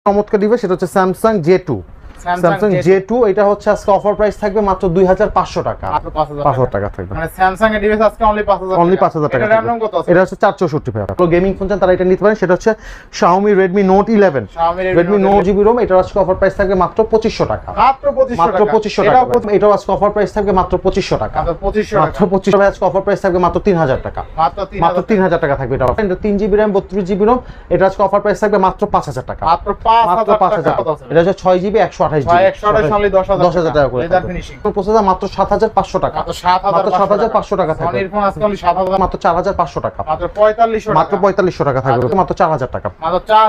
চমৎকার ডিভাইস, সেটা হচ্ছে স্যামসাং J2। স্যামসাং J2 এটা হচ্ছে আজকে অফার প্রাইস থাকবে মাত্র 2500 টাকা, মাত্র 5000 টাকা থাকবে। মানে স্যামসাং এর ডিভাইস আজকে অনলি 5000 টাকা। এটা RAM কত আছে? এটা হচ্ছে 464 ভাই। তো গেমিং ফোন চান তারা এটা নিতে পারেন, সেটা হচ্ছে Xiaomi Redmi Note 11। Redmi Note GB ROM, এটা আজকে অফার প্রাইস থাকবে মাত্র 2500 টাকা, মাত্র 2500 টাকা। এটাও আজকে অফার প্রাইস থাকবে মাত্র 2500 টাকা, মাত্র 2500 টাকা। মাত্র 2500 আজকে অফার প্রাইস থাকবে মাত্র 3000 টাকা, মাত্র 3000 টাকা থাকবে। এটা 3GB RAM 32GB ROM, এটা আজকে অফার প্রাইস থাকবে মাত্র 5000 টাকা, মাত্র 5000 টাকা। এটা হচ্ছে 6GB 128GB 128 অনলি 10000 টাকা করে। লেদার ফিনিশিং প্রসেসর মাত্র 7500 টাকা, মাত্র 7500 টাকা থাকবে। সনির ফোন আজকে অনলি 7000, মাত্র 4500 টাকা, মাত্র 4500 টাকা, মাত্র 4500 টাকা থাকবে। মাত্র 4000 টাকা,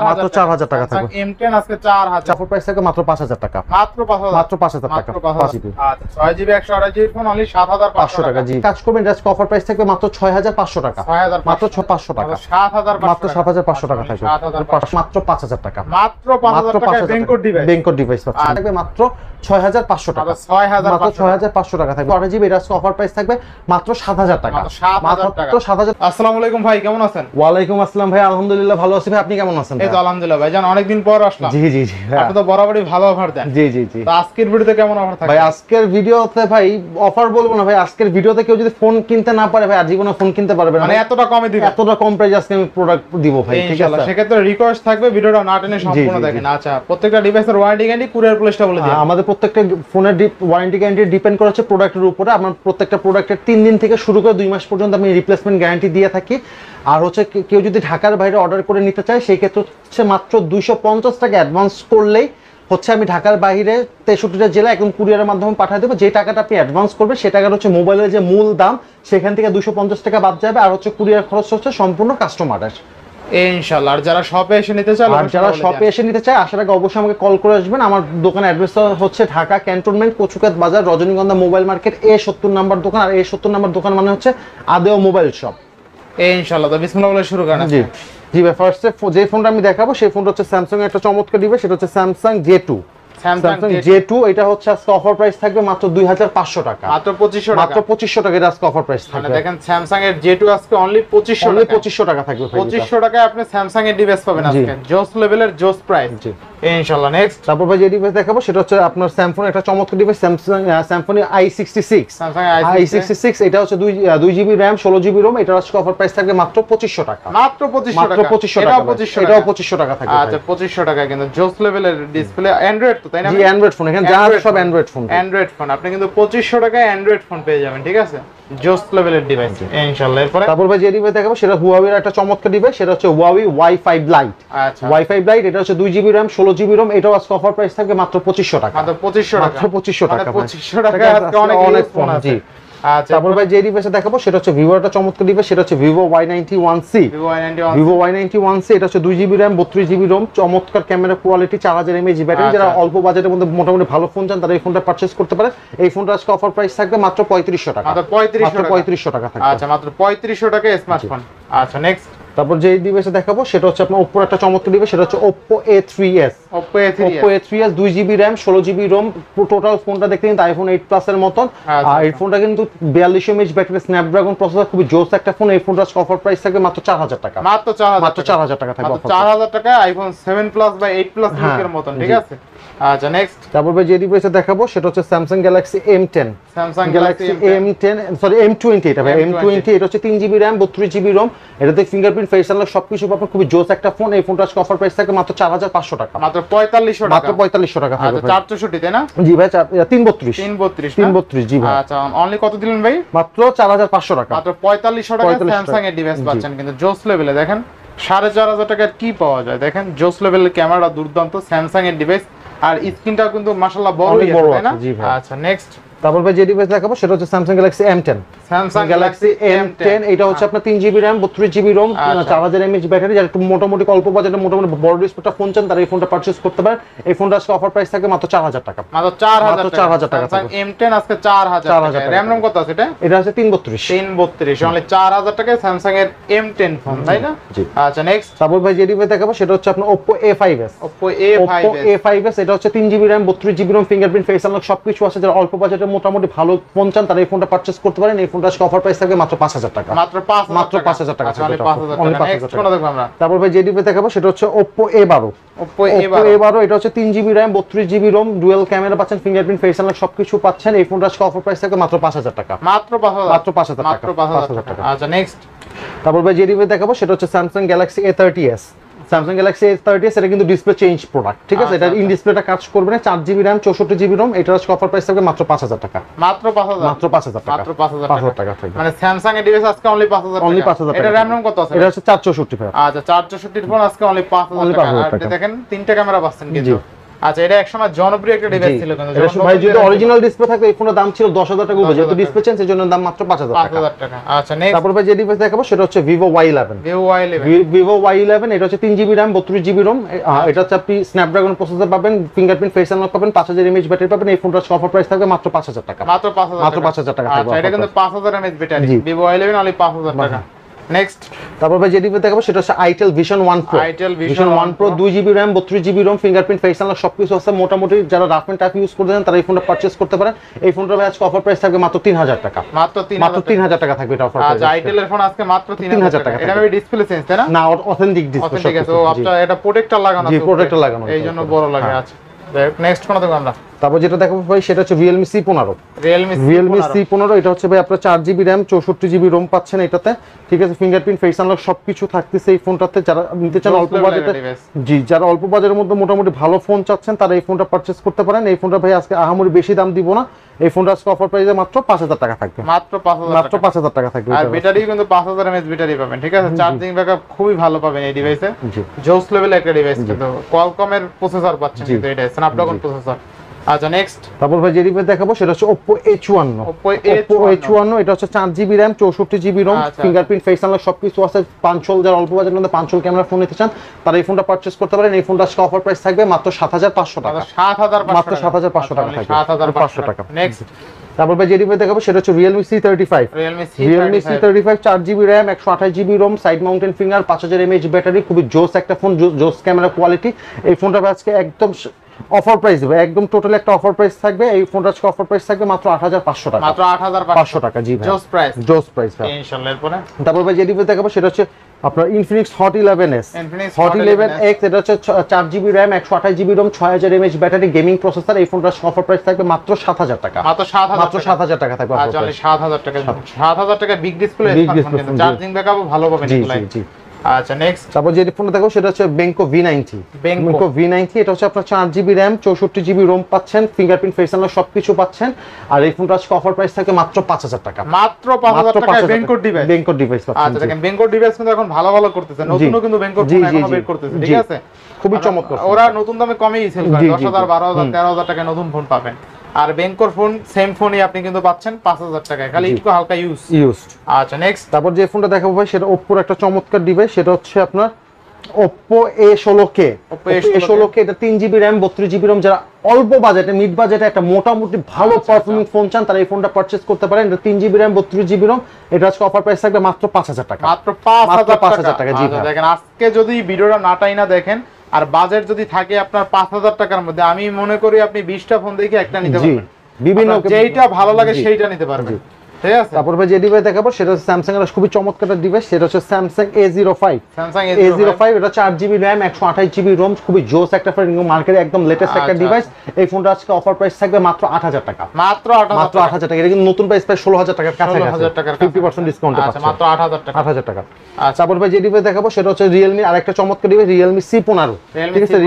মাত্র 4000 টাকা থাকবে। M10 আজকে 4000, অফার প্রাইস থাকবে মাত্র 5000 টাকা, মাত্র 5000, মাত্র 5000 টাকা, 5GB। আচ্ছা 6GB 128GB ফোন অনলি 7500 টাকা। জি কাজ করবেন, জাস্ট অফার প্রাইস থাকবে মাত্র 6500 টাকা, মাত্র 6500 টাকা, মাত্র 7500 টাকা থাকবে, মাত্র 5000 টাকা, মাত্র 5000 টাকা। বেঙ্কট ডিভাইস পাচ্ছেন থাকবে মাত্র 6500 টাকা, মাত্র 6500 টাকা থাকবে। 8GB এটা অফার প্রাইস থাকবে মাত্র 7000 টাকা, মাত্র 7000। আসসালামু আলাইকুম ভাই, কেমন আছেন? ওয়ালাইকুম আসসালাম ভাই, আলহামদুলিল্লাহ ভালো আছি ভাই, আপনি কেমন আছেন? এই তো আলহামদুলিল্লাহ ভাই, জান অনেকদিন পর আসলাম। জি জি জি, আপনি তো বরাবরই ভালো অফার দেন। জি জি জি। তো আজকের ভিডিওতে কেমন অফার থাকবে? ভাই আজকের ভিডিওতে ভাই অফার বলবো না ভাই, আজকের ভিডিওতে কেউ যদি ফোন কিনতে না পারে ভাই আর জীবনে ফোন কিনতে পারবে না, মানে এতটা কমে দিবেন, এতটা কম প্রাইসে আজকে আমি প্রোডাক্ট দিব ভাই, ঠিক আছে? ইনশাআল্লাহ। সেক্ষেত্রে রিকোয়েস্ট থাকবে ভিডিওটা না টেনে সম্পূর্ণ দেখেন। আচ্ছা, প্রত্যেকটা ডিভাইসের ওয়ারেন্টি গ্যারান্টি কুরিয়ার প্লেসটা বলে দিন। আমাদের প্রত্যেকটা ফোনের ওয়ারেন্টি গ্যারান্টি ডিপেন্ড করে হচ্ছে প্রোডাক্টের উপরে। আমার প্রত্যেকটা প্রোডাক্টের 3 দিন থেকে শুরু করে 2 মাস পর্যন্ত আমি রিপ্লেসমেন্ট গ্যারান্টি দিয়ে থাকি। আর হচ্ছে কেউ যদি ঢাকার বাইরে অর্ডার করে নিতে চায় সেই ক্ষেত্রে হচ্ছে মাত্র 250 টাকা অ্যাডভান্স করলেই হচ্ছে আমি ঢাকার বাইরে 63টা জেলা একদম কুরিয়ারের মাধ্যমে পাঠিয়ে দেবো। যে টাকাটা আপনি অ্যাডভান্স করবেন সে টাকাটা হচ্ছে মোবাইলের যে মূল দাম সেখান থেকে 250 টাকা বাদ যাবে, আর হচ্ছে কুরিয়ার খরচ হচ্ছে সম্পূর্ণ কাস্টমারের ইনশাআল্লাহ। আর যারা শপে এসে নিতে চায়, আসার আগে অবশ্যই আমাকে কল করে আসবেন। আমার দোকানের অ্যাড্রেস হচ্ছে ঢাকা ক্যান্টনমেন্ট, কচুকাত বাজার, রজনীগন্ধা মোবাইল মার্কেট, A70 নাম্বার দোকান। আর A70 নাম্বার দোকান মানে হচ্ছে আদেও মোবাইল শপ। ইনশাআল্লাহ। তো বিসমিল্লাহ বলে শুরু করেন। জি জি ভাই, ফার্স্টে যে ফোনটা আমি দেখাবো সেই ফোনটা হচ্ছে স্যামসাং এর একটা চমৎকার ডিভাইস, সেটা হচ্ছে স্যামসাং J2। স্যামসাং J2 এটা হচ্ছে আজকে অফার প্রাইস থাকবে মাত্র 2500 টাকা, মাত্র 2500 টাকা, মাত্র 2500 টাকা এটা আজকে অফার প্রাইস থাকবে। মানে দেখেন স্যামসাং এর J2 আজকে অনলি 2500 টাকা থাকবে। 2500 টাকায় আপনি স্যামসাং এর ডিভাইস পাবেন আজকে, জোস লেভেলের জোস প্রাইস। জি ইনশাআল্লাহ। নেক্সট তারপর ভাই যে ডিভাইস দেখাবো সেটা হচ্ছে আপনার স্যামসাং একটা চমৎকার device, Samsung Symphony i66। Samsung i66 এটা হচ্ছে 2GB RAM 16GB ROM, এটা আজকে অফার প্রাইস থাকবে মাত্র 2500 টাকা, মাত্র 2500 টাকা, এটাও 2500 টাকা থাকবে। আচ্ছা 2500 টাকা কিন্তু জোস লেভেলের ডিসপ্লে, অ্যান্ড্রয়েড তো তাই না? জি অ্যান্ড্রয়েড ফোন, এখানে যা আছে সব অ্যান্ড্রয়েড ফোন। অ্যান্ড্রয়েড ফোন আপনি কিন্তু 2500 টাকায় অ্যান্ড্রয়েড ফোন পেয়ে যাবেন, ঠিক আছে? জোস লেভেলের ডিভাইস ইনশাআল্লাহ। এরপর তারপর ভাই যে ডিভাইস দেখাবো সেটা Huawei এর একটা চমৎকার ডিভাইস, সেটা হচ্ছে Huawei Y5 Lite। আচ্ছা Y5 Lite এটা হচ্ছে 2GB RAM 16GB ROM, এটাও আজকে অফার প্রাইস থাকবে মাত্র 2500 টাকা, মাত্র 2500 টাকা, মাত্র 2500 টাকা। 2500 টাকা আজকে অনেক ফোন আছে। আচ্ছা তারপর ভাই যে ডিভাইসটা দেখাবো সেটা হচ্ছে Vivo একটা চমৎকার ডিভাইস, সেটা হচ্ছে Vivo Y91C। Vivo Y91C এটা হচ্ছে 2GB RAM 32GB ROM, চমৎকার ক্যামেরা কোয়ালিটি, 4000 mAh ব্যাটারি। যারা অল্প বাজেটের মধ্যে মোটামুটি ভালো ফোন চান তারা এই ফোনটা পারচেজ করতে পারে। এই ফোনটা আজকে অফার প্রাইস থাকবে মাত্র 3500 টাকা, মাত্র 3500 টাকা থাকবে। আচ্ছা মাত্র 3500 টাকা স্মার্টফোন। আচ্ছা নেক্সট তারপর যে ডিভাইসটা দেখাবো সেটা হচ্ছে আপনার Oppo একটা চমৎকার ডিভাইস, সেটা হচ্ছে Oppo A3s। Oppo A3s 2GB RAM 16GB ROM, total ফোনটা দেখতে কিন্তু iPhone 8 Plus এর মতন। আর এই ফোনটা কিন্তু 42 mAh ব্যাটারি, স্ন্যাপড্রাগন প্রসেসর, খুবই জোস একটা ফোন। এই ফোনটার অফার প্রাইস থাকবে মাত্র 4000 টাকা, মাত্র 4000 টাকা থাকবে। 4000 টাকা iPhone 7 Plus বা 8 Plus লুকের মতন, ঠিক আছে? আচ্ছা নেক্সট তারপর যে ডিভাইসটা দেখাবো সেটা হচ্ছে Samsung Galaxy M10। Samsung Galaxy M10 sorry M20 এটা ভাই, M20 এটা হচ্ছে 3GB RAM 32GB ROM, এটাতে ফিঙ্গারপ্রিন্ট, ফেস আনলক সবকিছু পাবেন, খুবই জোস একটা ফোন। এই ফোনটার আজকে অফার প্রাইস থাকবে মাত্র 4500 টাকা, মাত্র 4500 টাকা, মাত্র 4500 টাকা থাকবে। আচ্ছা 464 তাই না? জি ভাই 332 জি ভাই। আচ্ছা অনলি কত দিলেন ভাই? মাত্র 4500 টাকা, মাত্র 4500 টাকা স্যামসাং এর ডিভাইস পাচ্ছেন কিন্তু জোস লেভেলে। দেখেন 4500 টাকার কি পাওয়া যায়, দেখেন জোস লেভেলের ক্যামেরা দুর্দান্ত, স্যামসাং এর ডিভাইস, আর স্ক্রিনটাও কিন্তু মাশাআল্লাহ বড়ই আছে তাই না? আচ্ছা নেক্সট তারপর ভাই যে ডিভাইস দেখাবো সেটা হচ্ছে Samsung Galaxy M10। Samsung Galaxy M10 এটা হচ্ছে আপনার 3GB RAM 32GB ROM, 4000 mAh battery. যারা একটু মোটামুটি অল্প বাজেটে মোটামুটি বড় ডিসপ্লেটা ফোন চান তারা এই ফোনটা পারচেজ করতে পারেন। এই ফোনটা আজকে অফার প্রাইস থাকে মাত্র 4000 টাকা, মাত্র 4000 টাকা। Samsung M10 আজকে 4000 টাকা। RAM ROM কত আছে এটা? এটা আছে 332 অনলি 4000 টাকায় Samsung এর M10 ফোন তাই না? আচ্ছা নেক্সট তারপর ভাই যে ডিভাইস দেখাবো সেটা হচ্ছে আপনার Oppo A5s। Oppo A5s এটা হচ্ছে 3GB RAM 32GB ROM, fingerprint, face unlock সবকিছু আছে। যারা অল্প বাজেটে মোটামুটি ভালো ফোন চান তারা এই ফোনটা পারচেজ করতে পারেন। এই ফোনটা ফোনটা আজকে অফার প্রাইস থাকবে মাত্র 5000 টাকা, মাত্র 5000 টাকা। অনলি 5000 টাকা। নেক্সট কোন দেখব আমরা? তারপর ভাই যে ডিভাইস দেখাবো সেটা হচ্ছে Oppo A12। Oppo A12 এটা হচ্ছে 3GB RAM 32GB ROM, dual camera পাচ্ছেন, ফিঙ্গারপ্রিন্ট, ফেস আনলক সবকিছু পাচ্ছেন। এই ফোনটা আজকে অফার প্রাইস থাকবে মাত্র 5000 টাকা, মাত্র 5000 মাত্র 5000 টাকা, মাত্র 5000 টাকা। আচ্ছা নেক্সট। তারপর ভাই যে ডিভাইস দেখাবো সেটা হচ্ছে Samsung Galaxy A30s। Samsung Galaxy A30s এটা কিন্তু ডিসপ্লে চেঞ্জ প্রোডাক্ট, ঠিক আছে? এটা ইন ডিসপ্লেটা কাজ করবে না, 4GB RAM 64GB ROM। এটার আজকে অফার প্রাইস থাকবে মাত্র 5000 টাকা, মাত্র 5000, মাত্র 5000 টাকা, মাত্র 5000 টাকা থাকবে। মানে স্যামসাং এর ডিভাইস আজকে অনলি 5000 টাকা, অনলি 5000 টাকা। এটা RAM কত আছে? এটা হচ্ছে 464 ভাই। আচ্ছা 464 এর ফোন আজকে অনলি 5000 টাকা। আর দেখেন তিনটা ক্যামেরা পাচ্ছেন কিন্তু। আচ্ছা এটা একসময় জনপ্রিয় একটা ডিভাইস ছিল কিন্তু, এটা ভাই যদি অরিজিনাল ডিসপ্লে থাকে এই ফোনের দাম ছিল 10000 টাকা উপরে, যেহেতু ডিসপ্লে চেঞ্জ এর জন্য দাম মাত্র 5000 টাকা। আচ্ছা নেক্সট। তারপর ভাই যে ডিভাইস দেখাবো সেটা হচ্ছে Vivo Y11। Vivo Y11 এটা হচ্ছে 3GB RAM 32GB ROM। এটা হচ্ছে আপনি স্ন্যাপড্রাগন প্রসেসর পাবেন, ফিঙ্গারপ্রিন্ট, ফেস আনলক পাবেন, 5000 mAh ব্যাটারি পাবেন। এই ফোনটার অফার প্রাইস থাকবে মাত্র 5000 টাকা, মাত্র 5000 টাকা। আচ্ছা এটা কিন্তু 5000 mAh battery, Vivo Y11 only 5000 টাকা। নেক্সট। তারপর ভাই যে ডিভাইস দেখাবো সেটা হচ্ছে Itel Vision One Pro। Vision One Pro 2GB RAM 32GB ROM, fingerprint, face unlock সবকিছু আছে। মোটামুটি যারা রাফ এন্ড টাফ ইউজ করতে চান তারা এই ফোনটা পারচেজ করতে পারেন। এই ফোনটার ভাই আজকে অফার প্রাইস থাকবে মাত্র 3000 টাকা, মাত্র 3000 টাকা থাকবে এটা অফার প্রাইস। আচ্ছা Itel এর ফোন আজকে মাত্র 3000 টাকা। এটা হবে ডিসপ্লে চেঞ্জ তাই না? না, অথেন্টিক ডিসপ্লে। অথেন্টিক আছে। ও আপনার এটা প্রোটেক্টর লাগানো আছে। জি প্রোটেক্টর লাগানো, এইজন্য বড় লাগে। আচ্ছা নেক্সট কোন দেখব আমরা? তারপর যেটা দেখাবো ভাই সেটা হচ্ছে Realme C15। Realme C15 এটা হচ্ছে ভাই আপনার 4GB RAM 64GB ROM পাচ্ছেন এটাতে, ঠিক আছে? ফিঙ্গারপ্রিন্ট, ফেস আনলক সবকিছু থাকতেছে এই ফোনটাতে। যারা নিতে চান অল্প বাজেটে, জি যারা অল্প বাজেটের মধ্যে মোটামুটি ভালো ফোন চাচ্ছেন তারা এই ফোনটা পারচেজ করতে পারেন। এই ফোনটা ভাই আজকে আহামরি বেশি দাম দিব না, এই ফোনটা আজকে অফার প্রাইসে মাত্র 5000 টাকা থাকবে, মাত্র 5000 টাকা থাকবে। আর ব্যাটারি কিন্তু 5000 mAh ব্যাটারি পাবেন, ঠিক আছে? চার্জিং ব্যাকআপ খুবই ভালো পাবেন এই ডিভাইসে। জোস লেভেল একটা ডিভাইস কিন্তু, Qualcomm এর প্রসেসর পাচ্ছেন কিন্তু, এটা স্ন্যাপড্রাগন প্রসেসর। আচ্ছা নেক্সট। তারপর ভাই যে ডিভাইস দেখাবো সেটা হচ্ছে Oppo A51। এটা হচ্ছে 4GB RAM 64GB ROM, fingerprint, face unlock সবকিছু আছে। পাঁচল, যারা অল্প বাজেটের মধ্যে পাঁচল ক্যামেরা ফোন নিতে চান তারা এই ফোনটা পারচেজ করতে পারেন। এই ফোনটা আজকে অফার প্রাইস থাকবে মাত্র 7500 টাকা, মাত্র 7500 টাকা থাকবে, 7500 টাকা। নেক্সট। তারপর ভাই যে ডিভাইস দেখাবো সেটা হচ্ছে Realme C35। Realme C35 4GB RAM 128GB ROM, side mountain finger, 5000 mAh battery, খুবই জোস একটা ফোন, জোস ক্যামেরা কোয়ালিটি। এই ফোনটা আজকে একদম অফার প্রাইস দেবে, একদম টোটালি একটা অফার প্রাইস থাকবে। এই ফোনটা আজকে অফার প্রাইস থাকবে মাত্র 8500 টাকা, মাত্র 8500 টাকা। জি ভাই জোস প্রাইস ভাই ইনশাআল্লাহ। এরপরে তারপর ভাই যে ডিভাইস দেখাবো সেটা হচ্ছে আপনার Infinix Hot 11s। Hot 11X এটা হচ্ছে 4GB RAM 128GB ROM, 6000 mAh battery, gaming processor. এই ফোনটার অফার প্রাইস থাকবে মাত্র 7000 টাকা, মাত্র 7000 টাকা থাকবে। আচ্ছা 7000 টাকা, 7000 টাকা বিগ ডিসপ্লে স্মার্টফোন কিন্তু, চার্জিং ব্যাকআপও ভালো পাবেন এগুলাই। জি। আচ্ছা নেক্সট। তারপর যে ফোনটা দেখো সেটা হচ্ছে Benko V90। Benko V90 এটা হচ্ছে আপনার 4GB RAM 64GB ROM পাচ্ছেন, ফিঙ্গারপ্রিন্ট, ফেস আনলক সবকিছু পাচ্ছেন। আর এই ফোনটা আজকে অফার প্রাইস থাকে মাত্র 5000 টাকা, মাত্র 5000 টাকায় Benko ডিভাইস। পাচ্ছেন। আচ্ছা দেখেন Benko ডিভাইস কিন্তু এখন ভালো করতেছে, নতুনও কিন্তু Benko ফোন এখনো বের করতেছে, ঠিক আছে? খুবই চমৎকার। ওরা নতুন দামে কমেই সেল করে, 10000 12000 13000 টাকায় নতুন ফোন পাবেন। আর Benkoর ফোন সেম ফোনই আপনি কিন্তু পাচ্ছেন 5000 টাকায়, খালি একটু হালকা ইউজড। আচ্ছা নেক্সট। তারপর যে ফোনটা দেখাবো ভাই সেটা Oppo একটা চমৎকার ডিভাইস, সেটা হচ্ছে আপনার Oppo A16K। A16K এটা 3GB RAM 32GB ROM, যারা অল্প বাজেটে, মিড বাজেটে একটা মোটামুটি ভালো পারফরম্যান্স ফোন চান তারা এই ফোনটা পারচেজ করতে পারেন। এটা 3GB RAM 32GB ROM, এটা আজকে অফার প্রাইস থাকবে মাত্র 5000 টাকা, মাত্র 5000 টাকা। জি ভাই দেখেন আজকে যদি ভিডিওটা নাটাই না দেখেন আর বাজেট যদি থাকে আপনার 5000 টাকার মধ্যে, আমি মনে করি আপনি 20টা ফোন দেখে একটা নিতে পারবেন, বিভিন্ন যেইটা ভালো লাগে সেইটা নিতে পারবেন, ঠিক আছে? তারপর ভাই যে ডিভাইস দেখাবো সেটা হচ্ছে Samsung এর খুবই চমৎকার একটা ডিভাইস, সেটা হচ্ছে Samsung A05। এটা 4GB RAM 128GB ROM, খুবই জোস একটা ফোন, মার্কেটে একদম লেটেস্ট একটা ডিভাইস। এই ফোনটা আজকে অফার প্রাইস থাকবে মাত্র 8000 টাকা, মাত্র 8000 টাকা। এটা কিন্তু নতুন প্রাইস প্রায় 16000 টাকার কাছাকাছি, 50% ডিসকাউন্টে পাচ্ছেন, মাত্র 8000 টাকা। আচ্ছা তারপর ভাই যে ডিভাইস দেখাবো সেটা হচ্ছে Realme আরেকটা চমৎকার ডিভাইস, Realme C15। ঠিক আছে,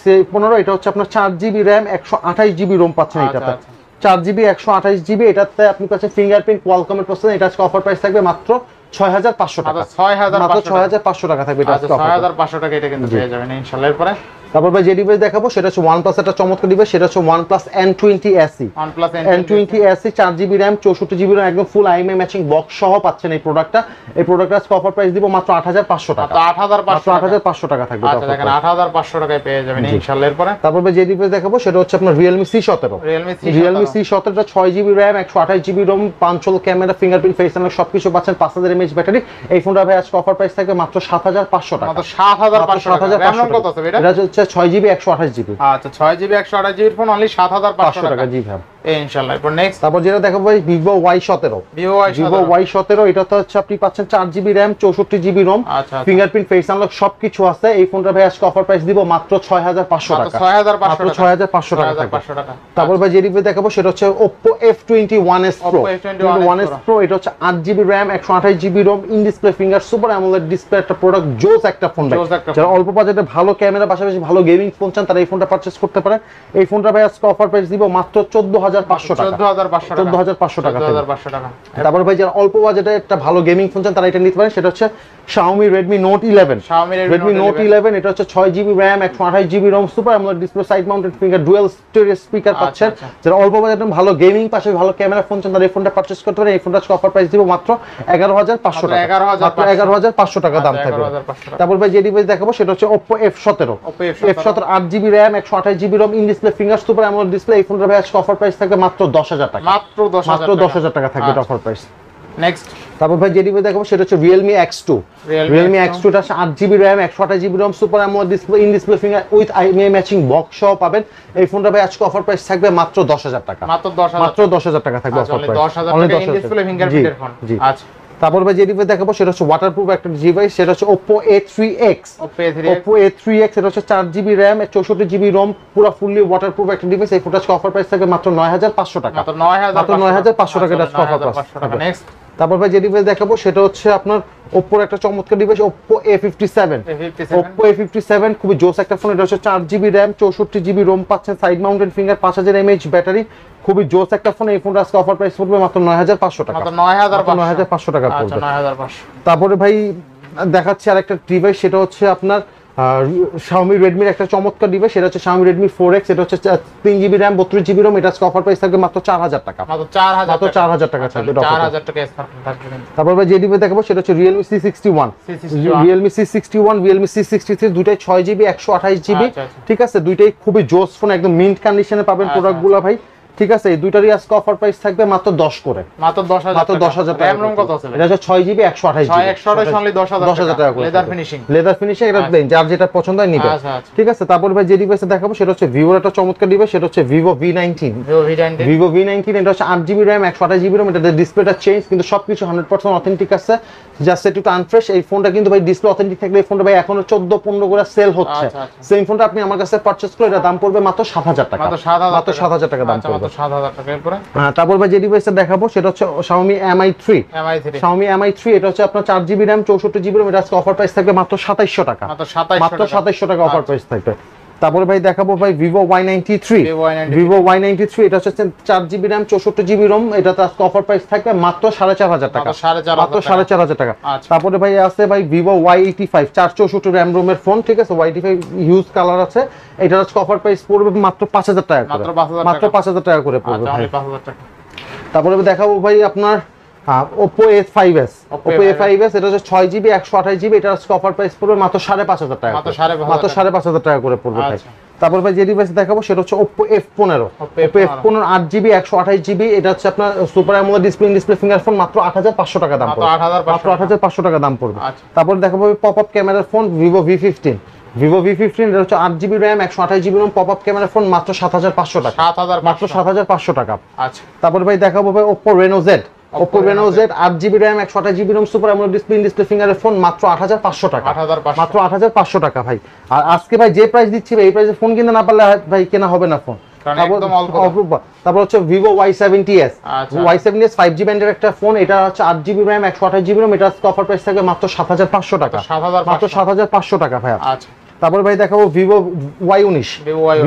C15 এটা হচ্ছে আপনার 4GB RAM 128GB ROM পাচ্ছেন এটাতে, 4GB 128GB। এটাতে আপনি পাচ্ছেন ফিঙ্গারপ্রিন্ট, Qualcomm এর প্রসেসর। এটা আজকে অফার প্রাইস থাকবে মাত্র 6500 টাকা, মাত্র 6500 টাকা থাকবে। এটা 6500 টাকা এটা কিন্তু পেয়ে যাবেন ইনশাআল্লাহ। এরপরে তারপর ভাই যে ডিভাইস দেখাবো সেটা হচ্ছে OnePlus একটা চমৎকার ডিভাইস, সেটা হচ্ছে OnePlus N20 SE। N20 SE 4GB RAM 64GB RAM, একদম ফুল IMEI ম্যাচিং বক্স সহ পাচ্ছেন এই প্রোডাক্টটা। এই প্রোডাক্টটা আজকে অফার প্রাইস দিব মাত্র 8500 টাকা, 8500 টাকা থাকবে। আচ্ছা দেখেন 8500 টাকায় পেয়ে যাবেন ইনশাআল্লাহ। এরপরে তারপর ভাই যে ডিভাইস দেখাবো সেটা হচ্ছে আপনার Realme C17। Realme C17 টা 6GB RAM 128GB ROM, পাঁচল ক্যামেরা, ফিঙ্গারপ্রিন্ট, ফেস আনলক সবকিছু পাচ্ছেন, 5000 mAh ব্যাটারি। এই ফোনটা ভাই আজকে অফার প্রাইস থাকবে মাত্র 7500 টাকা, মাত্র 7500 টাকা। RAM কত আছে এটা? এটা হচ্ছে 6GB 128GB। আচ্ছা 6GB 128GB ফোন অনলি 7500 টাকা। জি ভাই। ইনশাআল্লাহ। এরপর নেক্সট, তারপর যেটা দেখাবো ভাই Vivo Y17, Vivo Y17 এটা তো হচ্ছে আপনি পাচ্ছেন 4GB RAM 64GB ROM, fingerprint face unlock সবকিছু আছে। এই ফোনটা ভাই আজকে অফার প্রাইস দিব মাত্র 6500 টাকা, মাত্র 6500 টাকা। তারপর ভাই যে রিভিউ দেখাবো সেটা হচ্ছে Oppo F21s Pro, F21s Pro এটা হচ্ছে 8GB RAM 128GB ROM, in display finger super AMOLED display একটা প্রোডাক্ট, জোস একটা ফোন ভাই। যারা অল্প বাজেটে ভালো ক্যামেরা পাশাপাশি ভালো গেমিং ফোন চান তারা এই ফোনটা পারচেজ করতে পারেন। এই ফোনটা ভাই আজকে অফার প্রাইস দিব মাত্র 14500 টাকা, 14500 টাকা। তারপর ভাই যারা অল্প বাজেটে একটা ভালো গেমিং ফোন চান তারা এটা নিতে পারেন, সেটা হচ্ছে Xiaomi Redmi Note 11, Redmi Note 11 এটা হচ্ছে 6GB RAM 128GB ROM, super AMOLED display, side mounted finger, dual stereo speaker পাচ্ছেন। যারা অল্প বাজেটে ভালো গেমিং পাশাপাশি ভালো ক্যামেরা ফোন চান তারা এই ফোনটা পারচেজ করতে পারেন। এই ফোনটা আজকে অফার প্রাইস দিব মাত্র 11500 টাকা, মাত্র 11500 টাকা দাম থাকবে। তারপর ভাই যে ডিভাইস দেখাবো সেটা হচ্ছে Oppo F17, F17 8GB RAM 128GB ROM, in display finger super AMOLED display. এই ফোনটা ভাই আজকে অফার প্রাইস থাকবে মাত্র 10000 টাকা, মাত্র 10000 টাকা থাকবে অফার প্রাইস। নেক্সট, তারপর ভাই যে ডিভাইস দেখাবো সেটা হচ্ছে Realme X2, Realme X2 টা 8GB RAM 128GB ROM, super AMOLED display, in display finger with IMEI matching box সহ পাবেন। এই ফোনটা ভাই আজকে অফার প্রাইস থাকবে মাত্র 10000 টাকা, মাত্র 10000 টাকা থাকবে অফার প্রাইস, 10000 টাকা ইন ডিসপ্লে ফিঙ্গারপ্রিন্টের ফোন। আচ্ছা, তারপর ভাই যে ডিভাইস দেখাবো সেটা হচ্ছে ওয়াটারপ্রুফ একটা ডিভাইস, সেটা হচ্ছে Oppo A3X, Oppo A3X এটা হচ্ছে 4GB RAM 64GB ROM, পুরো ফুললি ওয়াটারপ্রুফ একটা ডিভাইস। এই ফোনটা আজকে অফার প্রাইস থাকবে মাত্র 9500 টাকা, মাত্র 9500 টাকা আজকে অফার প্রাইস। নেক্সট, তারপর ভাই যে ডিভাইস দেখাবো সেটা হচ্ছে আপনার Oppo একটা চমৎকার device Oppo A57, Oppo A57 খুবই জোস একটা ফোন। এটা হচ্ছে 4GB RAM 64GB ROM পাচ্ছেন, side mounted finger, 5000 mAh battery, খুবই জোস একটা ফোন। এই ফোনটা আজকে অফার প্রাইস পড়বে মাত্র 9500 টাকা, মাত্র 9500 টাকা পড়বে। তারপরে ভাই দেখাচ্ছি আরেকটা ডিভাইস, সেটা হচ্ছে আপনার Xiaomi Redmi একটা চমৎকার ডিভাইস, সেটা হচ্ছে Xiaomi Redmi 4X, এটা হচ্ছে 3GB RAM 32GB ROM, এটা আজকে অফার প্রাইস থাকবে মাত্র 4000 টাকা, মাত্র 4000 টাকা থাকবে, 4000 টাকা থাকবে। তারপর ভাই যে ডিভাইস দেখাবো সেটা হচ্ছে Realme C61, Realme C61, Realme C63 দুটাই 6GB 128GB, ঠিক আছে, দুইটাই খুবই জোস ফোন, একদম মিন্ট কন্ডিশনে পাবেন প্রোডাক্টগুলো ভাই, ঠিক আছে। এই দুইটারই আজকে অফার প্রাইস থাকবে মাত্র 10 করে, মাত্র 10000 টাকা। RAM কত আছে? এটা হচ্ছে 6GB 128GB, 100,000 টাকা করে। লেদার ফিনিশিং এটা দেন, যার যেটা পছন্দ হয় নিবে, ঠিক আছে। তারপর ভাই যে ডিভাইস দেখাবো সেটা হচ্ছে Vivo একটা চমৎকার ডিভাইস, সেটা হচ্ছে Vivo V19, Vivo V19 এটা হচ্ছে 8GB RAM 128GB ROM, এটা ডিসপ্লেটা চেঞ্জ কিন্তু সবকিছু 100% অথেন্টিক আছে, জাস্ট একটু আনফ্রেশ। এই ফোনটা কিন্তু ভাই ডিসপ্লে অথেন্টিক থাকলে এই ফোনটা ভাই এখনো 14-15 করে সেল হচ্ছে। সেম ফোনটা আপনি আমার কাছে পারচেজ করলে এটা দাম পড়বে মাত্র 7000 টাকা, মাত্র 7000 টাকা দাম পড়বে। 7000 টাকা। এরপরে তারপর ভাই যে ডিভাইসটা দেখাবো সেটা হচ্ছে Xiaomi Mi3, Xiaomi Mi3 এটা হচ্ছে আপনার 4GB RAM 64GB ROM, এটা আজকে অফার প্রাইস থাকবে মাত্র 2700 টাকা, মাত্র 2700 টাকা অফার প্রাইস থাকবে। তারপরে ভাই দেখাবো ভাই Vivo Y93, Vivo Y93 এটা হচ্ছে 4GB RAM 64GB ROM, এটা তো আজকে অফার প্রাইস থাকবে মাত্র 4500 টাকা, মাত্র 4500 টাকা। তারপরে ভাই আছে ভাই Vivo Y85 464 RAM ROM এর ফোন, ঠিক আছে, Y85 হিউজ কালার আছে, এটা আজকে অফার প্রাইস পড়বে মাত্র 5000 টাকা করে, মাত্র 5000 টাকা করে পড়বে ভাই। তারপরে দেখাবো ভাই আপনার Oppo A5s, Oppo A5s এটা হচ্ছে 6GB 128GB, এটা আজকে অফার প্রাইস পড়বে মাত্র 5500 টাকা, মাত্র 5500 টাকা করে পড়বে ভাই। তারপর ভাই যে ডিভাইস দেখাবো সেটা হচ্ছে Oppo F15, Oppo F15 8GB 128GB, এটা হচ্ছে আপনার super AMOLED display finger phone, মাত্র 8500 টাকা দাম পড়বে, মাত্র 8500 টাকা দাম পড়বে। তারপর দেখাবো পপআপ ক্যামেরার phone Vivo V15, Vivo V15 এটা হচ্ছে 8GB RAM 128GB ROM, pop up ক্যামেরার ফোন, মাত্র 7500 টাকা, মাত্র 7500 টাকা। আচ্ছা, তারপর ভাই দেখাবো ভাই Oppo Reno Z, Oppo Reno Z 8GB RAM 128GB ROM, super AMOLED display ফিঙ্গারের ফোন, মাত্র 8500 টাকা, মাত্র 8500 টাকা ভাই। আর আজকে ভাই যে প্রাইস দিচ্ছি ভাই এই প্রাইসে ফোন কিনতে না পারলে ভাই কেনা হবে না ফোন। তারপর হচ্ছে Vivo Y70s, Y70s 5G ব্যান্ডের একটা ফোন, এটা হচ্ছে 8GB RAM 128GB ROM, এটা অফার প্রাইস থাকবে মাত্র 7500 টাকা, মাত্র 7500 টাকা ভাই। আচ্ছা, তারপর ভাই দেখাবো Vivo Y19,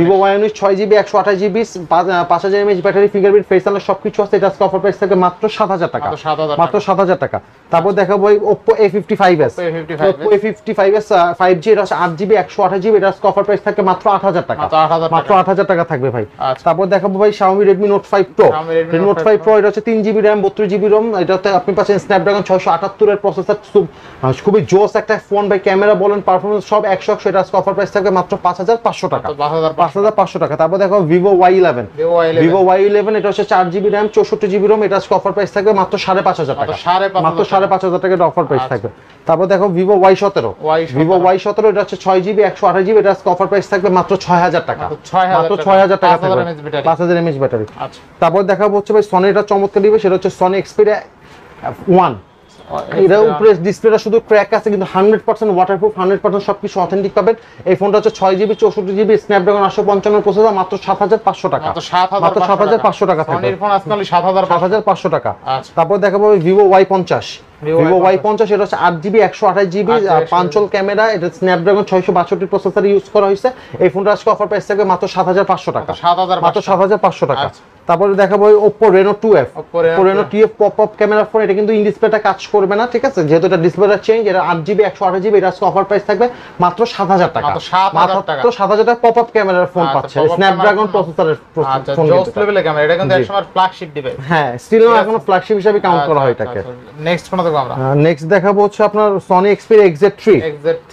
Vivo Y19 6GB 128GB 5000 mAh battery, fingerprint face unlock সবকিছু আছে, এটা অফার প্রাইস থাকে মাত্র 7000 টাকা, মাত্র 7000 টাকা। তারপর দেখাবো Oppo A55s, Oppo A55s 5G, এটা হচ্ছে 8GB 128GB, এটা অফার প্রাইস থাকে মাত্র 8000 টাকা, মাত্র 8000 টাকা থাকবে ভাই। তারপর দেখাবো ভাই Xiaomi Redmi Note 5 Pro, Redmi Note 5 Pro এটা হচ্ছে 3GB RAM 32GB ROM, এটাতে আপনি পাচ্ছেন Snapdragon 678 এর প্রসেসর, খুবই জোস একটা ফোন ভাই, ক্যামেরা বলেন পারফরম্যান্স সব 100, এটা অফার প্রাইস থাকবে মাত্র 5500 টাকা, 5500 টাকা। তারপর দেখো Vivo Y11, Vivo Y11 এটা হচ্ছে 4GB RAM 64GB ROM, এটা অফার প্রাইস থাকবে মাত্র 5500 টাকা, মাত্র 5,500 টাকা অফার প্রাইস থাকবে। তারপর দেখো Vivo Y17, Vivo Y17 এটা হচ্ছে 6GB 128GB, এটা অফার প্রাইস থাকবে মাত্র 6,000 টাকা, মাত্র 6,000 টাকা থাকবে, 5,000 mAh ব্যাটারি। তারপর দেখাবো হচ্ছে ভাই সনি, এটা চমৎকার দিবে, সেটা হচ্ছে সনি Xperia 1। এর উপরে ডিসপ্লেটা শুধু ক্র্যাক আছে, কিন্তু 100% ওয়াটারপ্রুফ, 100% সবকিছু অথেন্টিক পাবেন। এই ফোনটা হচ্ছে 6GB 64GB স্ন্যাপড্রাগন 855 প্রসেসর, মাত্র 7,500 টাকা, মাত্র 7,500 টাকা থাকবে। সনির ফোন আজকে 7,500 টাকা। তারপর দেখাবো Vivo Y50, Vivo Y50 এটা হচ্ছে 8GB 128GB পাঁচল ক্যামেরা, এটা স্ন্যাপড্রাগন 662 প্রসেসর ইউজ করা হয়েছে। এই ফোনটা আজকে অফার প্রাইস থাকবে মাত্র 7,500 টাকা, মাত্র 7,500 টাকা। তারপরে দেখাবো Oppo Reno 2F, Oppo Reno 2F pop up camera phone, এটা কিন্তু ইন ডিসপ্লেটা কাজ করবে না, ঠিক আছে, যেহেতু এটা ডিসপ্লেটা চেঞ্জ। এটা 8GB 128GB, এটা আজকে অফার প্রাইস থাকবে মাত্র 7,000 টাকা, মাত্র 7,000 টাকা পপ আপ ক্যামেরার ফোন পাচ্ছে, স্ন্যাপড্রাগন প্রসেসরের ফোন, জোস লেভেলের ক্যামেরা, এটা কিন্তু একসময় ফ্ল্যাগশিপ ডিভাইস। হ্যাঁ, স্টিল এখনো ফ্ল্যাগশিপ হিসেবে কাউন্ট করা হয় এটাকে। নেক্সট ফোন দেখব আমরা, নেক্সট দেখাবো হচ্ছে আপনার Sony Xperia XZ3,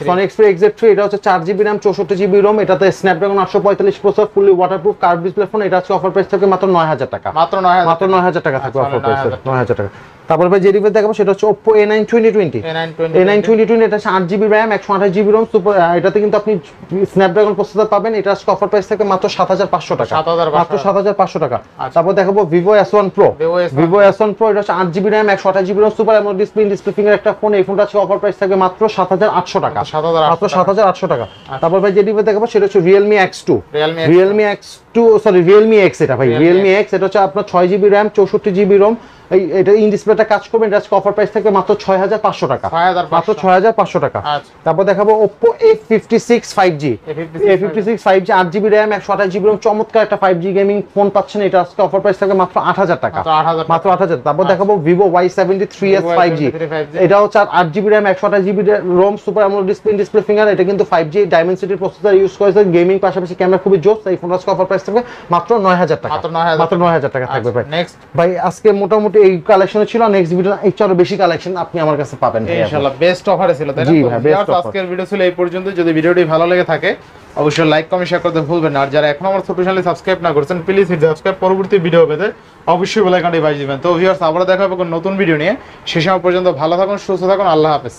Sony Xperia XZ3 এটা হচ্ছে 4GB RAM 64GB ROM, এটাতে স্ন্যাপড্রাগন 845 প্রসেসর, ফুলি ওয়াটারপ্রুফ কার্ভ ডিসপ্লে ফোন। এটা আজকে অফার প্রাইস থাকবে মাত্র 9,000 টাকা, মাত্র 9,000 টাকা থাকবে অফার প্রাইস, 9,000 টাকা। তারপর ভাই যে ডিভাইস দেখাবো সেটা হচ্ছে Oppo A9 2020, A9 2020 এটা হচ্ছে 8GB RAM 128GB ROM super, এটাতে কিন্তু আপনি স্ন্যাপড্রাগন প্রসেসর পাবেন। এটা আজকে অফার প্রাইস থাকবে মাত্র 7,500 টাকা, মাত্র 7,500 টাকা। তারপর দেখাবো Vivo S1 Pro, Vivo S1 Pro এটা হচ্ছে 8GB RAM 128GB ROM super AMOLED display finger একটা ফোন। এই ফোনটা আজকে অফার প্রাইস থাকবে মাত্র 7,800 টাকা, মাত্র 7,800 টাকা। তারপর ভাই যে ডিভাইস দেখাবো সেটা হচ্ছে Realme X2, Realme X2 sorry Realme X, এটা ভাই Realme X, এটা হচ্ছে আপনার 6GB RAM 64GB ROM, এটা ইন ডিসপ্লেটা কাজ করবে। এটা আজকে অফার প্রাইস থাকবে মাত্র 6,500 টাকা, মাত্র 6,500 টাকা। তারপর দেখাবো Oppo A56 5G, A56 5G 8GB RAM 128GB ROM, চমৎকার একটা 5G গেমিং ফোন পাচ্ছেন। এটা আজকে অফার প্রাইস থাকবে মাত্র 8,000 টাকা, মাত্র 8,000। তারপর দেখাবো Vivo Y73s 5G, এটা হচ্ছে 8GB RAM 128GB ROM super AMOLED display finger, এটা কিন্তু 5G Dimensity প্রসেসর ইউজ করেছে, গেমিং পাশাপাশি ক্যামেরা খুবই জোস। এই ফোনটা আজকে অফার প্রাইস থাকবে মাত্র 9,000 টাকা, মাত্র 9,000 টাকা থাকবে ভাই। নেক্সট ভাই আজকে মোটামুটি এই কালেকশন ছিল, নেক্সট ভিডিও এর চেয়ে আরো বেশি কালেকশন আপনি আমার কাছে পাবেন ইনশাআল্লাহ। বেস্ট অফারে ছিল, তাই না? আজকের ভিডিও ছিল এই পর্যন্ত। যদি ভিডিওটি ভালো লেগে থাকে অবশ্যই লাইক কমেন্ট শেয়ার করতে ভুলবেন না। আর যারা এখনো আমার ছোট চ্যানেলে সাবস্ক্রাইব না করেছেন প্লিজ হিট সাবস্ক্রাইব, পরবর্তী ভিডিও পেতে অবশ্যই বেল আইকনটি বাজিয়ে দিবেন। তো ভিউয়ার্স আবার দেখা হবে নতুন ভিডিও নিয়ে, সেই সময় পর্যন্ত ভালো থাকুন, সুস্থ থাকুন, আল্লাহ হাফেজ।